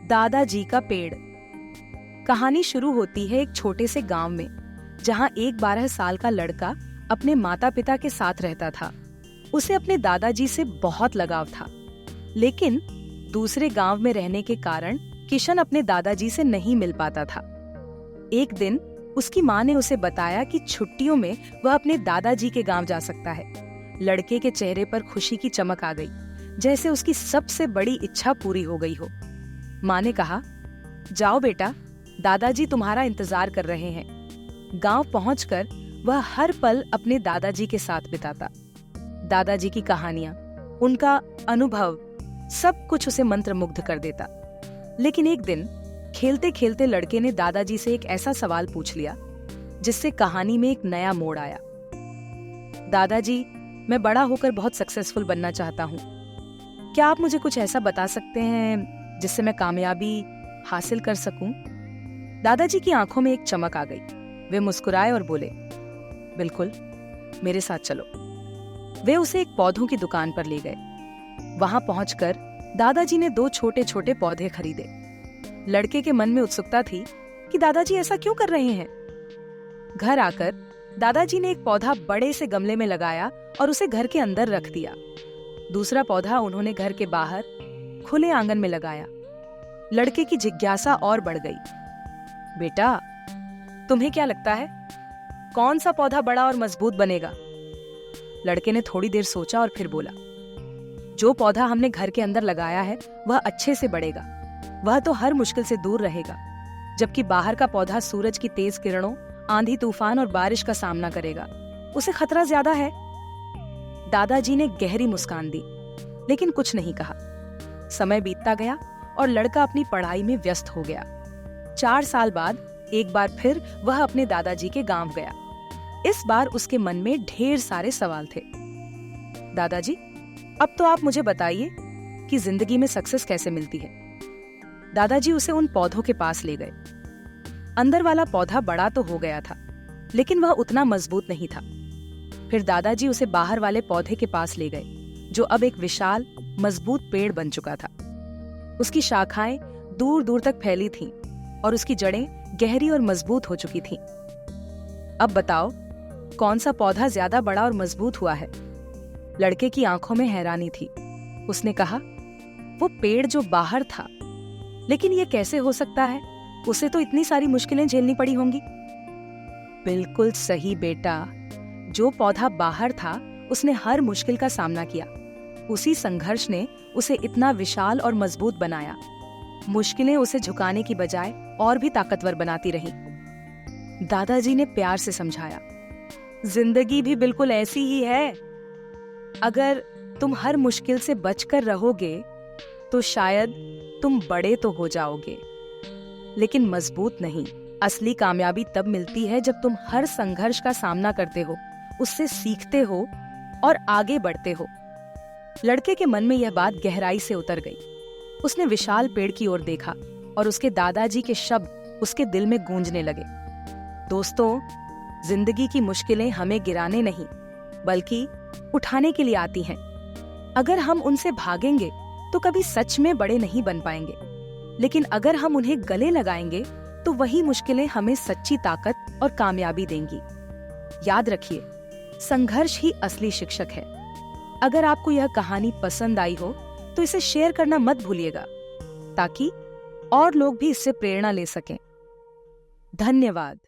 दादाजी का पेड़। कहानी शुरू होती है एक छोटे से गांव में, जहां एक 12 साल का लड़का अपने माता पिता के साथ रहता था। उसे अपने दादाजी से बहुत लगाव था, लेकिन दूसरे गांव में रहने के कारण किशन अपने दादाजी से नहीं मिल पाता था। एक दिन उसकी माँ ने उसे बताया कि छुट्टियों में वह अपने दादाजी के गांव जा सकता है। लड़के के चेहरे पर खुशी की चमक आ गई, जैसे उसकी सबसे बड़ी इच्छा पूरी हो गई हो। माँ ने कहा, जाओ बेटा, दादाजी तुम्हारा इंतजार कर रहे हैं। गांव पहुंचकर वह हर पल अपने दादाजी के साथ बिताता। दादाजी की कहानियां, उनका अनुभव, सब कुछ उसे मंत्रमुग्ध कर देता। लेकिन एक दिन खेलते खेलते लड़के ने दादाजी से एक ऐसा सवाल पूछ लिया जिससे कहानी में एक नया मोड़ आया। दादाजी, मैं बड़ा होकर बहुत सक्सेसफुल बनना चाहता हूँ। क्या आप मुझे कुछ ऐसा बता सकते हैं जिससे मैं कामयाबी हासिल कर सकूं? दादाजी की आंखों में एक चमक आ गई। वे मुस्कुराए और बोले, बिल्कुल, मेरे साथ चलो। वे उसे एक पौधों की दुकान पर ले गए। वहां पहुंचकर दादाजी ने 2 छोटे छोटे पौधे खरीदे। लड़के के मन में उत्सुकता थी कि दादाजी ऐसा क्यों कर रहे हैं। घर आकर दादाजी ने एक पौधा बड़े से गमले में लगाया और उसे घर के अंदर रख दिया। दूसरा पौधा उन्होंने घर के बाहर खुले आंगन में लगाया। लड़के की जिज्ञासा और बढ़ गई। बेटा, तुम्हें क्या लगता है, कौन सा पौधा बड़ा और मजबूत बनेगा? लड़के ने थोड़ी देर सोचा और फिर बोला, जो पौधा हमने घर के अंदर लगाया है वह अच्छे से बढ़ेगा। वह तो हर मुश्किल से दूर रहेगा, जबकि बाहर का पौधा सूरज की तेज किरणों, आंधी तूफान और बारिश का सामना करेगा। उसे खतरा ज्यादा है। दादाजी ने गहरी मुस्कान दी, लेकिन कुछ नहीं कहा। समय बीतता गया और लड़का अपनी पढ़ाई में व्यस्त हो गया। 4 साल बाद एक बार फिर वह अपने दादाजी के गांव गया। इस बार उसके मन में ढेर सारे सवाल थे। दादाजी, अब तो आप मुझे बताइए कि जिंदगी में सक्सेस कैसे मिलती है। दादाजी उसे उन पौधों के पास ले गए। अंदर वाला पौधा बड़ा तो हो गया था, लेकिन वह उतना मजबूत नहीं था। फिर दादाजी उसे बाहर वाले पौधे के पास ले गए, जो अब एक विशाल मजबूत पेड़ बन चुका था। उसकी शाखाएं दूर दूर तक फैली थीं और उसकी जड़ें गहरी और मजबूत हो चुकी थीं। अब बताओ, कौन सा पौधा ज्यादा बड़ा और मजबूत हुआ है? लड़के की आंखों में हैरानी थी। उसने कहा, वो पेड़ जो बाहर था, लेकिन ये कैसे हो सकता है? उसे तो इतनी सारी मुश्किलें झेलनी पड़ी होंगी। बिल्कुल सही बेटा, जो पौधा बाहर था उसने हर मुश्किल का सामना किया। उसी संघर्ष ने उसे इतना विशाल और मजबूत बनाया। मुश्किलें उसे झुकाने की बजाय और भी ताकतवर बनाती रहीं। दादाजी ने प्यार से समझाया, जिंदगी भी बिल्कुल ऐसी ही है। अगर तुम हर मुश्किल से बचकर रहोगे तो शायद तुम बड़े तो हो जाओगे, लेकिन मजबूत नहीं। असली कामयाबी तब मिलती है जब तुम हर संघर्ष का सामना करते हो, उससे सीखते हो और आगे बढ़ते हो। लड़के के मन में यह बात गहराई से उतर गई। उसने विशाल पेड़ की ओर देखा और उसके दादाजी के शब्द उसके दिल में गूंजने लगे। दोस्तों, जिंदगी की मुश्किलें हमें गिराने नहीं, बल्कि उठाने के लिए आती हैं। अगर हम उनसे भागेंगे तो कभी सच में बड़े नहीं बन पाएंगे, लेकिन अगर हम उन्हें गले लगाएंगे तो वही मुश्किलें हमें सच्ची ताकत और कामयाबी देंगी। याद रखिए, संघर्ष ही असली शिक्षक है। अगर आपको यह कहानी पसंद आई हो तो इसे शेयर करना मत भूलिएगा, ताकि और लोग भी इससे प्रेरणा ले सकें। धन्यवाद।